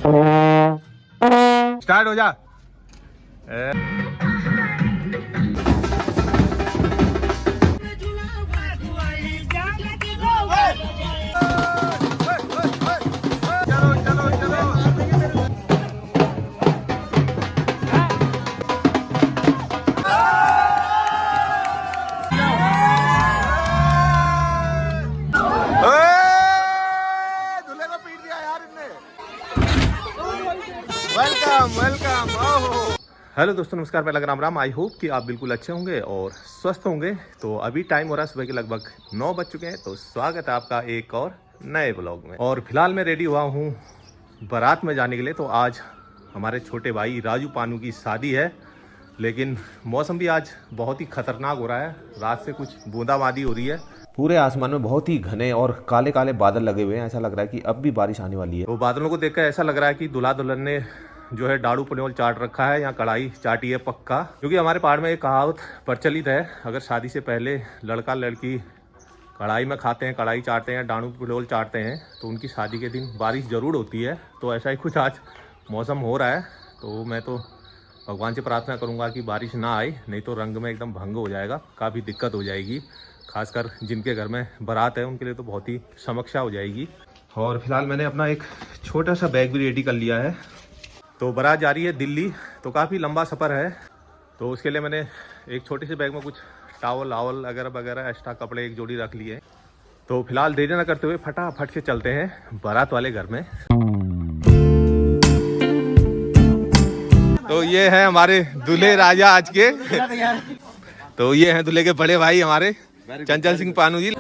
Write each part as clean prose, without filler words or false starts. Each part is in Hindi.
स्टार्ट हो जा। Welcome welcome. हेलो दोस्तों, नमस्कार। मैं राम राम। आई होप कि आप बिल्कुल अच्छे होंगे और स्वस्थ होंगे। तो अभी टाइम हो रहा है सुबह के लगभग 9 बज चुके हैं। तो स्वागत है आपका एक और नए ब्लॉग में। और फिलहाल मैं रेडी हुआ हूँ बारात में जाने के लिए। तो आज हमारे छोटे भाई राजू पानू की शादी है, लेकिन मौसम भी आज बहुत ही खतरनाक हो रहा है। रात से कुछ बूंदाबांदी हो रही है। पूरे आसमान में बहुत ही घने और काले काले बादल लगे हुए हैं। ऐसा लग रहा है कि अब भी बारिश आने वाली है। तो बादलों को देखकर ऐसा लग रहा है कि दूल्हा दुल्हन ने जो है डाड़ू पनियोल चाट रखा है या कढ़ाई चाटी है पक्का। क्योंकि हमारे पहाड़ में एक कहावत प्रचलित है, अगर शादी से पहले लड़का लड़की कढ़ाई में खाते हैं, कढ़ाई चाटते हैं, डाड़ू पनियोल चाटते हैं, तो उनकी शादी के दिन बारिश ज़रूर होती है। तो ऐसा ही कुछ आज मौसम हो रहा है। तो मैं तो भगवान से प्रार्थना करूंगा कि बारिश ना आए, नहीं तो रंग में एकदम भंग हो जाएगा, काफ़ी दिक्कत हो जाएगी। खासकर जिनके घर में बारात है उनके लिए तो बहुत ही समस्या हो जाएगी। और फिलहाल मैंने अपना एक छोटा सा बैग भी रेडी कर लिया है। तो बारात जा रही है दिल्ली, तो काफ़ी लंबा सफ़र है। तो उसके लिए मैंने एक छोटे से बैग में कुछ टावल आवल वगैरह वगैरह एक्स्ट्रा कपड़े एक जोड़ी रख लिए। तो फिलहाल देरी न करते हुए फटाफट से चलते हैं बारात वाले घर में। तो ये है हमारे दूल्हे राजा आज के। तो ये हैं दूल्हे के बड़े भाई हमारे चंचल सिंह पानू जी।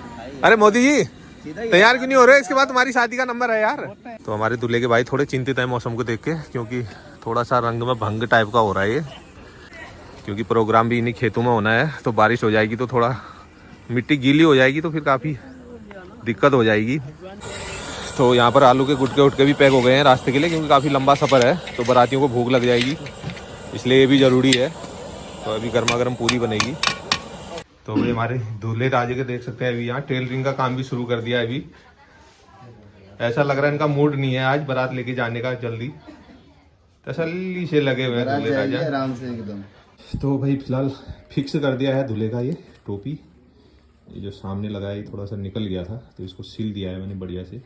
अरे मोदी जी तैयार क्यों नहीं हो रहे? इसके बाद तुम्हारी शादी का नंबर है यार। तो हमारे दूल्हे के भाई थोड़े चिंतित हैं मौसम को देख के, क्योंकि थोड़ा सा रंग में भंग टाइप का हो रहा है ये। क्योंकि प्रोग्राम भी इन्हीं खेतों में होना है, तो बारिश हो जाएगी तो थोड़ा मिट्टी गीली हो जाएगी, तो फिर काफ़ी दिक्कत हो जाएगी। तो यहाँ पर आलू के गुटके उटके भी पैक हो गए हैं रास्ते के लिए, क्योंकि काफ़ी लंबा सफ़र है। तो बारातियों को भूख लग जाएगी, इसलिए ये भी ज़रूरी है। तो अभी गर्मा गर्म पूरी बनेगी। तो अभी हमारे दूल्हे राजे के देख सकते हैं, अभी यहाँ टेलरिंग का काम भी शुरू कर दिया है। अभी ऐसा लग रहा है इनका मूड नहीं है आज बारात लेके जाने का। जल्दी तसल्ली से लगे हुए हैं दूल्हे राजा, आराम से एकदम। तो भाई फिलहाल फिक्स कर दिया है दूल्हे का ये टोपी। ये जो सामने लगा है ये थोड़ा सा निकल गया था, तो इसको सील दिया है मैंने बढ़िया से।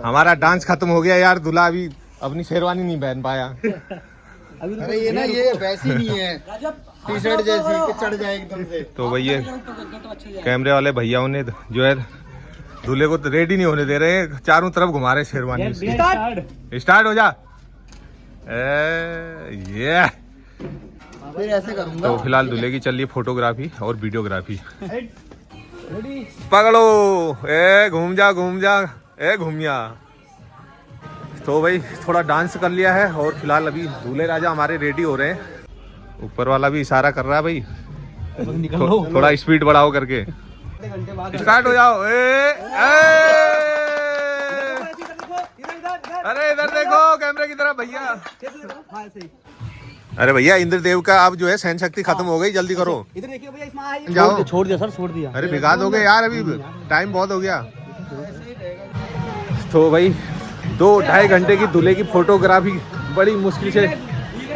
हमारा डांस खत्म हो गया यार। दूल्हा अभी अपनी शेरवानी नहीं पहन पाया। अरे ये ना, ये वैसी नहीं है, टी शर्ट जैसी कि चढ़ जाए एकदम से। तो भैया कैमरे वाले भैया ने जो है दूल्हे को रेडी नहीं होने दे रहे, चारों तरफ घुमा रहे शेरवानी। स्टार्ट हो जा। ये फिर ऐसे करूंगा। तो फिलहाल दूल्हे की चल रही है फोटोग्राफी और वीडियोग्राफी। पकड़ो, ए घूम जा घूम जा, ए घूमिया। तो भाई थोड़ा डांस कर लिया है और फिलहाल अभी दूल्हे राजा हमारे रेडी हो रहे हैं। ऊपर वाला भी इशारा कर रहा है भाई, थोड़ा स्पीड बढ़ाओ करके। स्टार्ट हो जाओ। अरे इधर देखो कैमरे की तरफ भैया। अरे भैया इंद्रदेव का अब जो है सहन शक्ति खत्म हो गई, जल्दी करो। इधर देखिए भैया, इसमें जाओ। छोड़ दिया सर, छोड़ दिया। अरे भिगा दोगे यार, अभी टाइम बहुत हो गया। तो भाई 2-2.5 घंटे की दूल्हे की फोटोग्राफी बड़ी मुश्किल से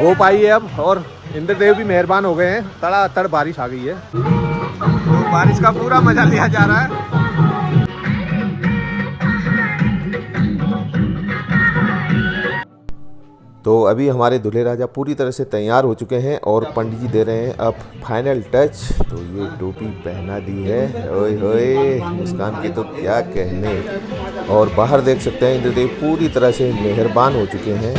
हो पाई है अब। और इंद्रदेव भी मेहरबान हो गए हैं, तड़ातड़ बारिश आ गई है। तो बारिश का पूरा मजा लिया जा रहा है। तो अभी हमारे दूल्हे राजा पूरी तरह से तैयार हो चुके हैं और पंडित जी दे रहे हैं अब फाइनल टच। तो ये टोपी पहना दी है, ओए होए मुस्कान के तो क्या कहने। और बाहर देख सकते हैं इंद्रदेव पूरी तरह से मेहरबान हो चुके हैं।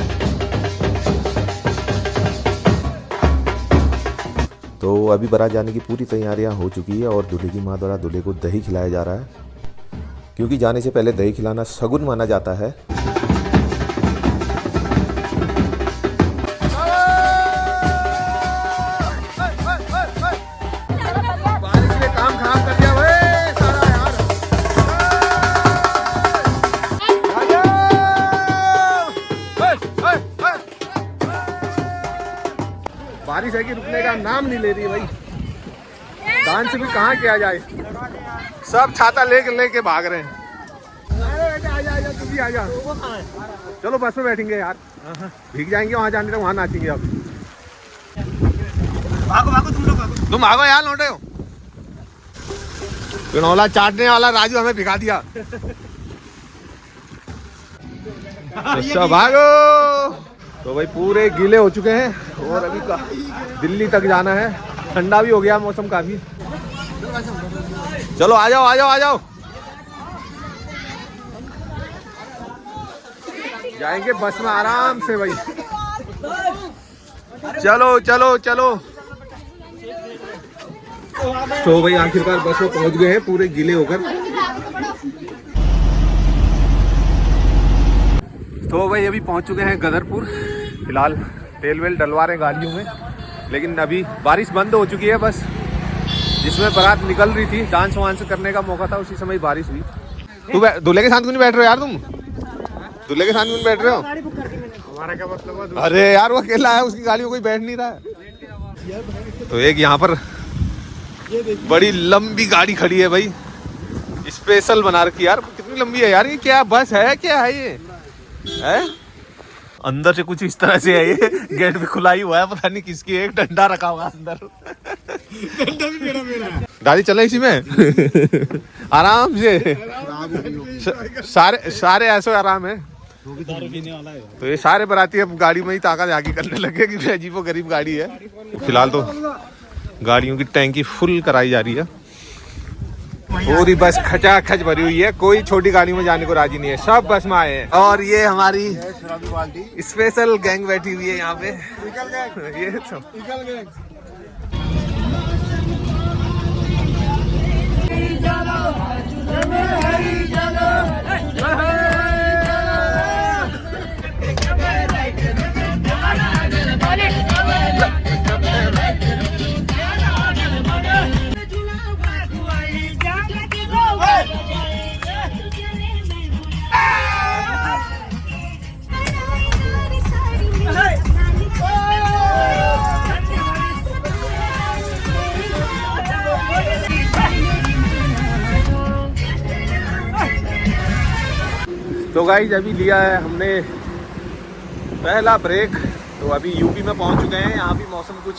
तो अभी बारात जाने की पूरी तैयारियां हो चुकी है और दूल्हे की माँ द्वारा दूल्हे को दही खिलाया जा रहा है, क्योंकि जाने से पहले दही खिलाना शगुन माना जाता है। बारिश है कि रुकने का नाम नहीं ले रही भाई। डांस भी कहाँ किया जाए, सब छाता लेके भाग रहे हैं। अरे बेटा आजा तू भी आजा। चलो बस में बैठेंगे यार, भीग जाएंगे वहाँ जाने तक, वहाँ नाचेंगे। अब भागो तुम भागो यार, लौटे हो। पिनौला चाटने वाला राजू हमें भिगा दिया। अच्छा भागो। तो भाई पूरे गीले हो चुके हैं और अभी दिल्ली तक जाना है। ठंडा भी हो गया मौसम काफी। चलो आ जाओ। जाएंगे बस में आराम से भाई। चलो। तो भाई आखिरकार बस में पहुंच गए हैं पूरे गीले होकर। तो भाई अभी पहुंच चुके हैं गदरपुर। फिलहाल तेल वेल डलवा रहे गाड़ियों में, लेकिन अभी बारिश बंद हो चुकी है। बस जिसमें बारात निकल रही थी, डांस वांस करने का मौका था, उसी समय बारिश हुई। तू दूल्हे के साथ क्यों नहीं बैठ रहे हो यार? तुम दूल्हे के साथ क्यों नहीं बैठ रहे हो? हमारा क्या मतलब? अरे यार वो अकेला है, उसकी गाड़ी में कोई बैठ नहीं रहा है। तो एक यहाँ पर बड़ी लंबी गाड़ी खड़ी है भाई, स्पेशल बना रखी यार। कितनी लंबी है यार ये? क्या बस है, क्या है ये? है अंदर से कुछ इस तरह से है ये। गेट भी खुला ही हुआ है, पता नहीं किसकी। एक डंडा रखा हुआ अंदर। डंडा भी मेरा है। गाड़ी चले इसी में आराम से। सारे ऐसे आराम है। तो ये सारे बराती अब गाड़ी में ही ताकत आगे करने लगे कि अजीबो गरीब गाड़ी है। फिलहाल तो गाड़ियों की टैंकी फुल कराई जा रही है। पूरी बस खचाखच भरी हुई है, कोई छोटी गाड़ी में जाने को राजी नहीं है, सब बस में आए हैं। और ये हमारी स्पेशल गैंग बैठी हुई है यहाँ पे। ये तो तो गाइस अभी लिया है हमने पहला ब्रेक। तो अभी यूपी में पहुंच चुके हैं। यहाँ भी मौसम कुछ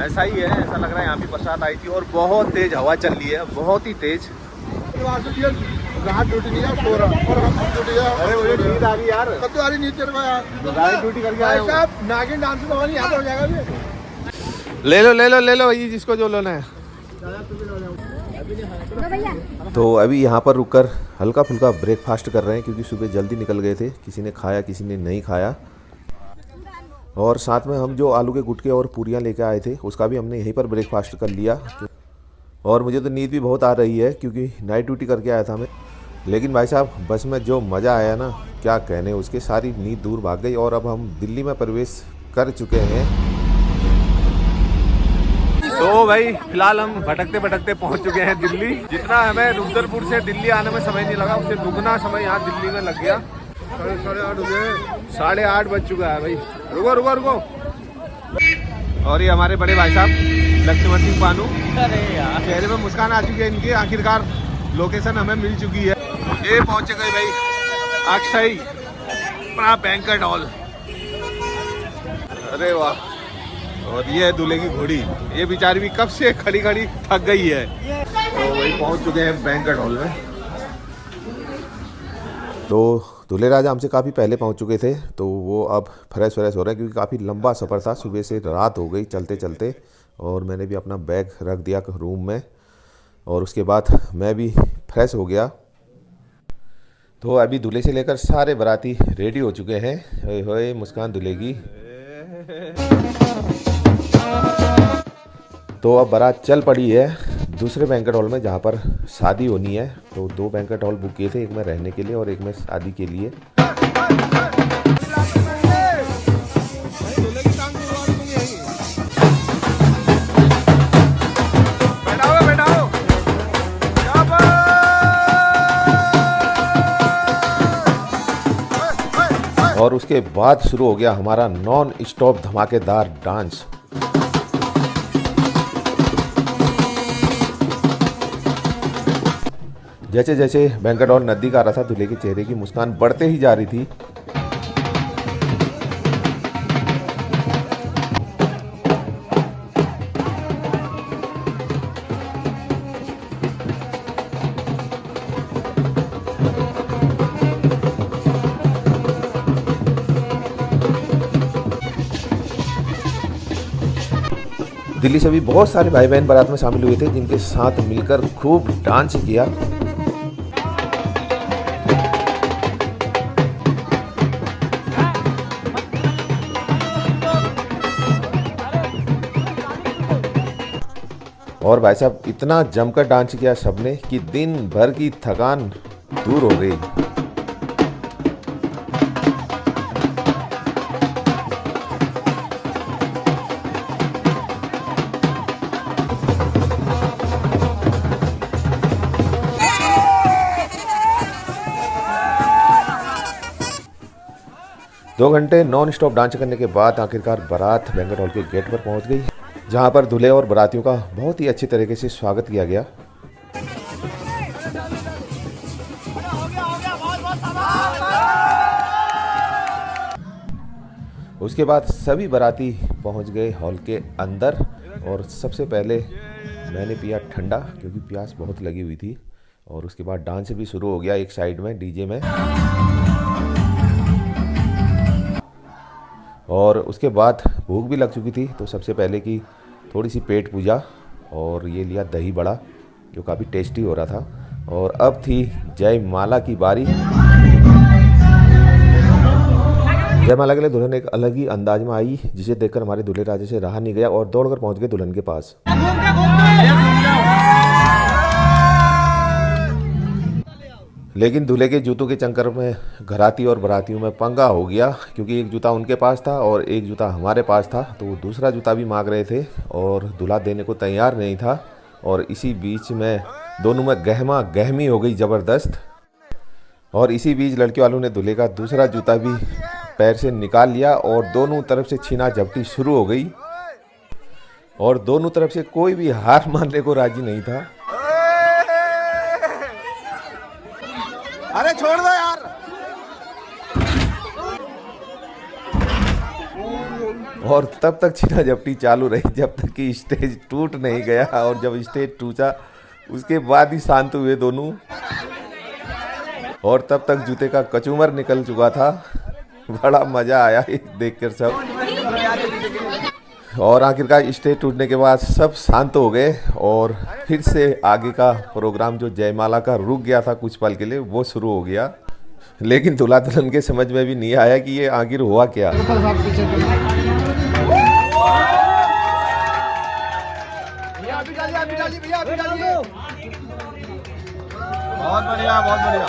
ऐसा ही है, ऐसा लग रहा है यहाँ भी बरसात आई थी और बहुत तेज हवा चल रही है, बहुत ही तेज। अरे मुझे नींद आ गई यार। ड्यूटी करके आए नागिन डांस यहाँ पर हो जाएगा। ले लो ये जिसको जो लेना है। तो अभी यहाँ पर रुककर हल्का फुल्का ब्रेकफास्ट कर रहे हैं, क्योंकि सुबह जल्दी निकल गए थे। किसी ने खाया, किसी ने नहीं खाया। और साथ में हम जो आलू के गुटके और पूरियाँ लेकर आए थे, उसका भी हमने यहीं पर ब्रेकफास्ट कर लिया। और मुझे तो नींद भी बहुत आ रही है, क्योंकि नाइट ड्यूटी करके आया था मैं। लेकिन भाई साहब बस में जो मज़ा आया ना, क्या कहने उसके। सारी नींद दूर भाग गई और अब हम दिल्ली में प्रवेश कर चुके हैं। तो भाई फिलहाल हम भटकते पहुंच चुके हैं दिल्ली। जितना हमें रुद्रपुर से दिल्ली आने में समय नहीं लगा, उससे दुगना समय यहाँ दिल्ली में लग गया। 8:30 बज चुका है भाई। रुको। और ये हमारे बड़े भाई साहब लक्ष्मण सिंह पानू। चेहरे में मुस्कान आ चुकी है इनकी। आखिरकार लोकेशन हमें मिल चुकी है। ये पहुंच गए भाई अक्षय बैंक्वेट हॉल। अरे वाह। और ये है दूल्हे की घोड़ी। ये बेचारी भी कब से खड़ी थक गई है। तो वही पहुंच चुके हैं बैंक्वेट हॉल में। तो दूल्हे राजा हमसे काफ़ी पहले पहुंच चुके थे, तो वो अब फ्रेश हो रहे हैं, क्योंकि काफ़ी लंबा सफ़र था। सुबह से रात हो गई चलते। और मैंने भी अपना बैग रख दिया रूम में, और उसके बाद मैं भी फ्रेश हो गया। तो अभी दूल्हे से लेकर सारे बाराती रेडी हो चुके हैं। होए मुस्कान दूल्हे की। तो अब बारात चल पड़ी है दूसरे बैंक्वेट हॉल में, जहाँ पर शादी होनी है। तो 2 बैंक्वेट हॉल बुक किए थे, एक में रहने के लिए और एक में शादी के लिए। और उसके बाद शुरू हो गया हमारा नॉन स्टॉप धमाकेदार डांस। जैसे जैसे बैंक्वेट हॉल नज़दीक आ रहा था, दूल्हे के चेहरे की मुस्कान बढ़ते ही जा रही थी। दिल्ली से भी बहुत सारे भाई बहन बारात में शामिल हुए थे, जिनके साथ मिलकर खूब डांस किया। और भाई साहब इतना जमकर डांस किया सबने कि दिन भर की थकान दूर हो गई। 2 घंटे नॉन स्टॉप डांस करने के बाद आखिरकार बारात बैंक्वेट हॉल के गेट पर पहुंच गई, जहां पर दूल्हे और बारातियों का बहुत ही अच्छी तरीके से स्वागत किया गया। उसके बाद सभी बाराती पहुंच गए हॉल के अंदर और सबसे पहले मैंने पिया ठंडा, क्योंकि प्यास बहुत लगी हुई थी। और उसके बाद डांस भी शुरू हो गया एक साइड में डीजे में। और उसके बाद भूख भी लग चुकी थी, तो सबसे पहले की थोड़ी सी पेट पूजा और ये लिया दही बड़ा, जो काफ़ी टेस्टी हो रहा था। और अब थी जयमाला की बारी। जयमाला के लिए दुल्हन एक अलग ही अंदाज में आई, जिसे देखकर हमारे दूल्हे राजे से रहा नहीं गया और दौड़कर पहुंच गए दुल्हन के पास। लेकिन दूल्हे के जूतों के चक्कर में घराती और बारातियों में पंगा हो गया, क्योंकि एक जूता उनके पास था और एक जूता हमारे पास था, तो वो दूसरा जूता भी मांग रहे थे और दूल्हा देने को तैयार नहीं था। और इसी बीच में दोनों में गहमा गहमी हो गई ज़बरदस्त। और इसी बीच लड़के वालों ने दूल्हे का दूसरा जूता भी पैर से निकाल लिया और दोनों तरफ से छीना झपटी शुरू हो गई। और दोनों तरफ से कोई भी हार मानने को राजी नहीं था। अरे छोड़ दो यार। और तब तक छीना झपटी चालू रही जब तक कि स्टेज टूट नहीं गया। और जब स्टेज टूटा उसके बाद ही शांत हुए दोनों। और तब तक जूते का कचूमर निकल चुका था। बड़ा मजा आया देखकर सब। और आखिरकार स्टेज टूटने के बाद सब शांत हो गए और फिर से आगे का प्रोग्राम जो जयमाला का रुक गया था कुछ पल के लिए, वो शुरू हो गया। लेकिन दूल्हा दुल्हन के समझ में भी नहीं आया कि ये आखिर हुआ क्या। बहुत बढ़िया, बहुत बढ़िया।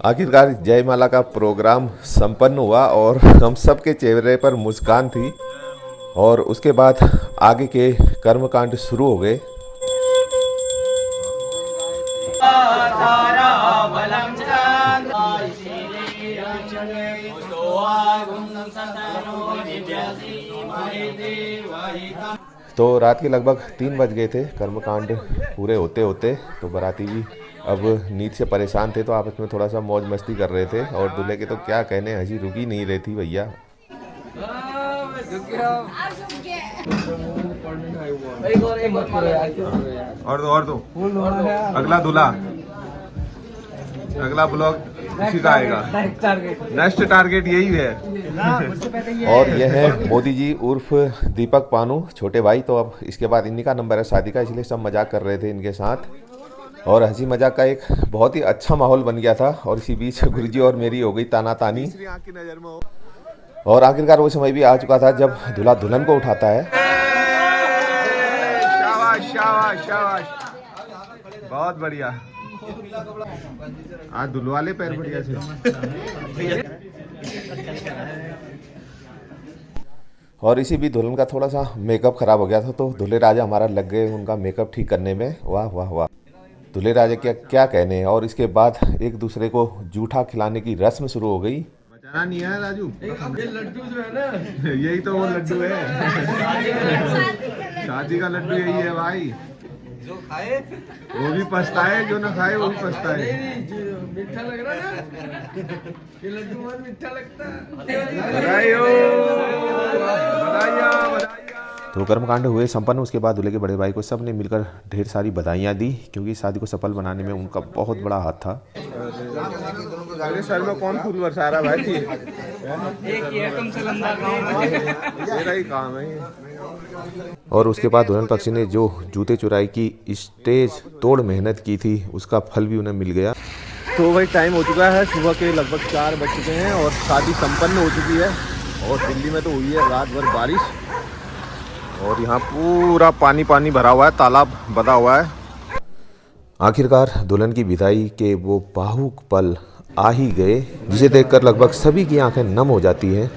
आखिरकार जयमाला का प्रोग्राम संपन्न हुआ और हम सब के चेहरे पर मुस्कान थी। और उसके बाद आगे के कर्मकांड शुरू हो गए। तो रात के लगभग 3 बज गए थे कर्मकांड पूरे होते होते। तो बाराती भी अब नींद से परेशान थे, तो आपस में थोड़ा सा मौज मस्ती कर रहे थे। और दूल्हे के तो क्या कहने, हंसी रुकी नहीं रही थी भैया। और दो अगला दूल्हा, अगला ब्लॉग इसी का आएगा। नेक्स्ट टारगेट यही है। और यह है मोदी जी उर्फ दीपक पानू, छोटे भाई। तो अब इसके बाद इन्हीं का नंबर है शादी का, इसलिए सब मजाक कर रहे थे इनके साथ। और हंसी मजाक का एक बहुत ही अच्छा माहौल बन गया था। और इसी बीच गुरुजी और मेरी हो गई ताना तानी। और आखिरकार वो समय भी आ चुका था जब दूल्हा दुल्हन को उठाता है। शाबाश शाबाश शाबाश, बहुत बढ़िया। आज दुल्हाले पैर बढ़िया से। और इसी बीच दुल्हन का थोड़ा सा मेकअप खराब हो गया था, तो दूल्हे राजा हमारा लग गए उनका मेकअप ठीक करने में। वाह वाह वाह, दूल्हे राजा क्या कहने हैं। और इसके बाद एक दूसरे को जूठा खिलाने की रस्म शुरू हो गई। चना नहीं है राजू, ये लड्डू जो है ना, यही तो वो लड्डू है। शादी का लड्डू यही है भाई, जो खाए वो भी पछताए, जो ना खाए वो भी पछताए। मीठा लग रहा है ना, ये लड्डू बहुत मीठा लगता है। बधाई हो, बधाइयाँ बधाइयाँ। तो कर्मकांड हुए संपन्न। उसके बाद दूल्हे के बड़े भाई को सब ने मिलकर ढेर सारी बधाइयाँ दी, क्योंकि शादी को सफल बनाने में उनका बहुत बड़ा हाथ था। सर में कौन फूल बरसा रहा भाई? मेरा ही काम है। और उसके बाद दुल्हन पक्ष ने जो जूते चुराई की स्टेज तोड़ मेहनत की थी, उसका फल भी उन्हें मिल गया। तो भाई टाइम हो चुका है, सुबह के लगभग 4 बज चुके हैं और शादी संपन्न हो चुकी है। और दिल्ली में तो हुई है रात भर बारिश, और यहाँ पूरा पानी पानी भरा हुआ है, तालाब बना हुआ है। आखिरकार दुल्हन की विदाई के वो भावुक पल आ ही गए, जिसे देखकर लगभग सभी की आंखें नम हो जाती हैं।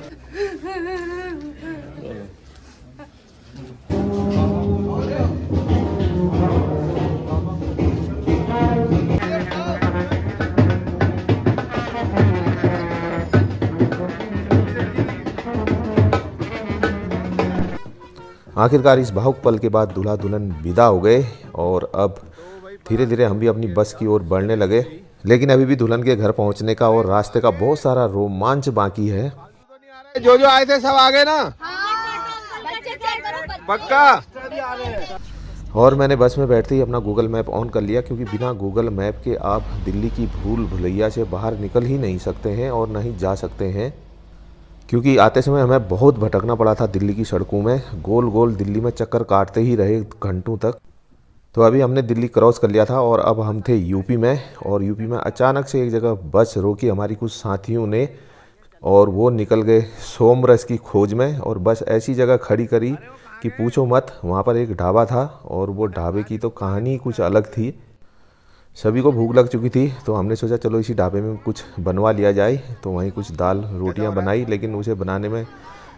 आखिरकार इस भावुक पल के बाद दूल्हा दुल्हन विदा हो गए, और अब धीरे धीरे हम भी अपनी बस की ओर बढ़ने लगे। लेकिन अभी भी दुल्हन के घर पहुंचने का और रास्ते का बहुत सारा रोमांच बाकी है। जो आए थे सब आ गए ना? पक्का? और मैंने बस में बैठते ही अपना गूगल मैप ऑन कर लिया, क्योंकि बिना गूगल मैप के आप दिल्ली की भूल भुलैया से बाहर निकल ही नहीं सकते हैं और नहीं जा सकते हैं। क्योंकि आते समय हमें बहुत भटकना पड़ा था दिल्ली की सड़कों में, गोल गोल दिल्ली में चक्कर काटते ही रहे घंटों तक। तो अभी हमने दिल्ली क्रॉस कर लिया था और अब हम थे यूपी में। और यूपी में अचानक से एक जगह बस रोकी हमारी कुछ साथियों ने, और वो निकल गए सोमरस की खोज में। और बस ऐसी जगह खड़ी करी कि पूछो मत। वहाँ पर एक ढाबा था, और वो ढाबे की तो कहानी कुछ अलग थी। सभी को भूख लग चुकी थी, तो हमने सोचा चलो इसी ढाबे में कुछ बनवा लिया जाए। तो वहीं कुछ दाल रोटियां बनाई, लेकिन उसे बनाने में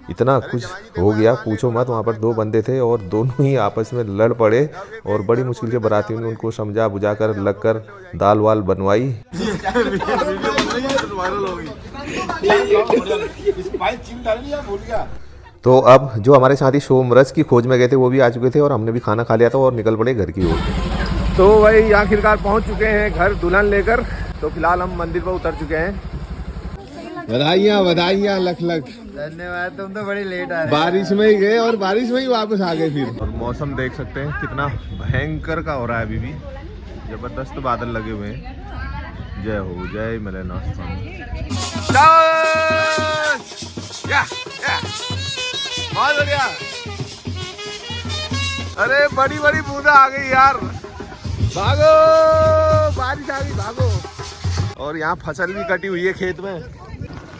इतना कुछ हो गया पूछो मत। वहाँ पर 2 बंदे थे और दोनों ही आपस में लड़ पड़े, और बड़ी मुश्किल से बारातियों ने उनको समझा बुझा कर लग कर दाल वाल बनवाई। तो अब जो हमारे साथी सोमरस की खोज में गए थे वो भी आ चुके थे, और हमने भी खाना खा लिया था और निकल पड़े घर की ओर। तो भाई आखिरकार पहुंच चुके हैं घर दुल्हन लेकर। तो फिलहाल हम मंदिर पर उतर चुके हैं। बधाइयाँ बधाइयाँ लख लख। धन्यवाद, तुम तो बड़ी लेट आ रहे। बारिश में ही गए और बारिश में ही वापस आ गए फिर। और मौसम देख सकते हैं कितना भयंकर का हो रहा है, अभी भी जबरदस्त बादल लगे हुए हैं। जय हो जय मलेनाथ स्वामी। बहुत बढ़िया। अरे बड़ी बड़ी बूंदा आ गई यार, भागो बारिश आ गई भागो। और यहाँ फसल भी कटी हुई है, खेत में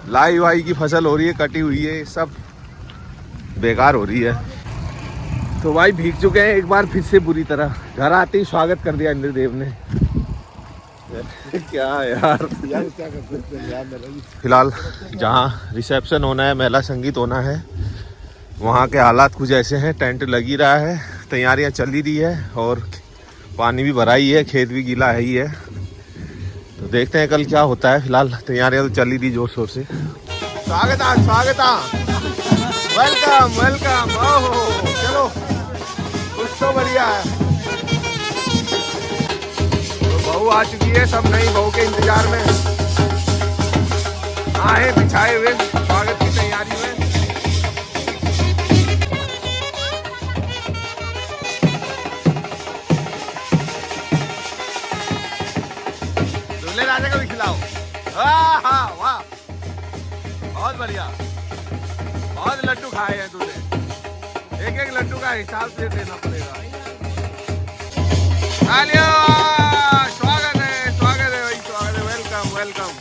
लाई वाई की फसल हो रही है, कटी हुई है, सब बेकार हो रही है। तो भाई भीग चुके हैं एक बार फिर से बुरी तरह। घर आते ही स्वागत कर दिया इंद्रदेव ने। क्या यार क्या कर सकते हैं यार। फिलहाल जहाँ रिसेप्शन होना है, महिला संगीत होना है, वहाँ के हालात कुछ ऐसे हैं। टेंट लगी रहा है, तैयारियाँ चल ही रही है, और पानी भी भरा ही है, खेत भी गीला है ही है। तो देखते हैं कल क्या होता है। फिलहाल तैयारियां तो चल ही रही जोर शोर से। स्वागत वेलकम वेलकम। ओहो चलो कुछ तो बढ़िया है। तो बहू आ चुकी है, सब नई बहू के इंतजार में आए बिछाए हुए स्वागत की तैयारी में। राजा को भी खिलाओ। वाह वाह बहुत बढ़िया, बहुत लड्डू खाए हैं तूने। एक एक लड्डू का हिसाब से देना पड़ेगा। स्वागत है भाई, स्वागत है, वेलकम वेलकम।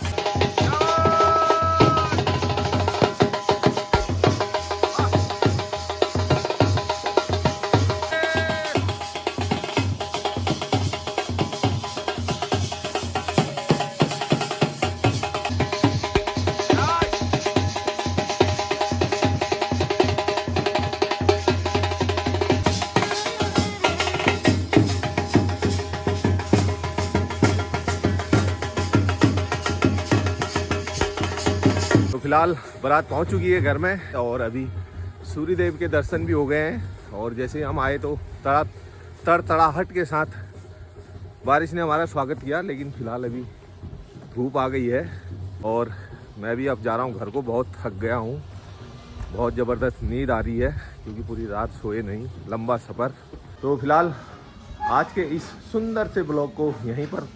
फिलहाल बारात पहुंच चुकी है घर में और अभी सूर्य देव के दर्शन भी हो गए हैं। और जैसे ही हम आए तो तड़तड़ाहट के साथ बारिश ने हमारा स्वागत किया, लेकिन फ़िलहाल अभी धूप आ गई है और मैं भी अब जा रहा हूँ घर को। बहुत थक गया हूँ, बहुत ज़बरदस्त नींद आ रही है क्योंकि पूरी रात सोए नहीं, लंबा सफ़र। तो फिलहाल आज के इस सुंदर से ब्लॉग को यहीं पर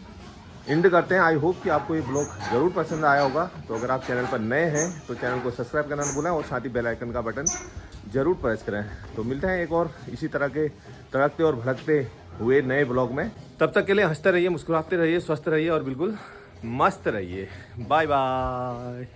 एंड करते हैं। आई होप कि आपको ये ब्लॉग ज़रूर पसंद आया होगा। तो अगर आप चैनल पर नए हैं तो चैनल को सब्सक्राइब करना ना भूलें और साथ ही बेल आइकन का बटन ज़रूर प्रेस करें। तो मिलते हैं एक और इसी तरह के तड़कते और भड़कते हुए नए ब्लॉग में। तब तक के लिए हंसते रहिए, मुस्कुराते रहिए, स्वस्थ रहिए और बिल्कुल मस्त रहिए। Bye bye.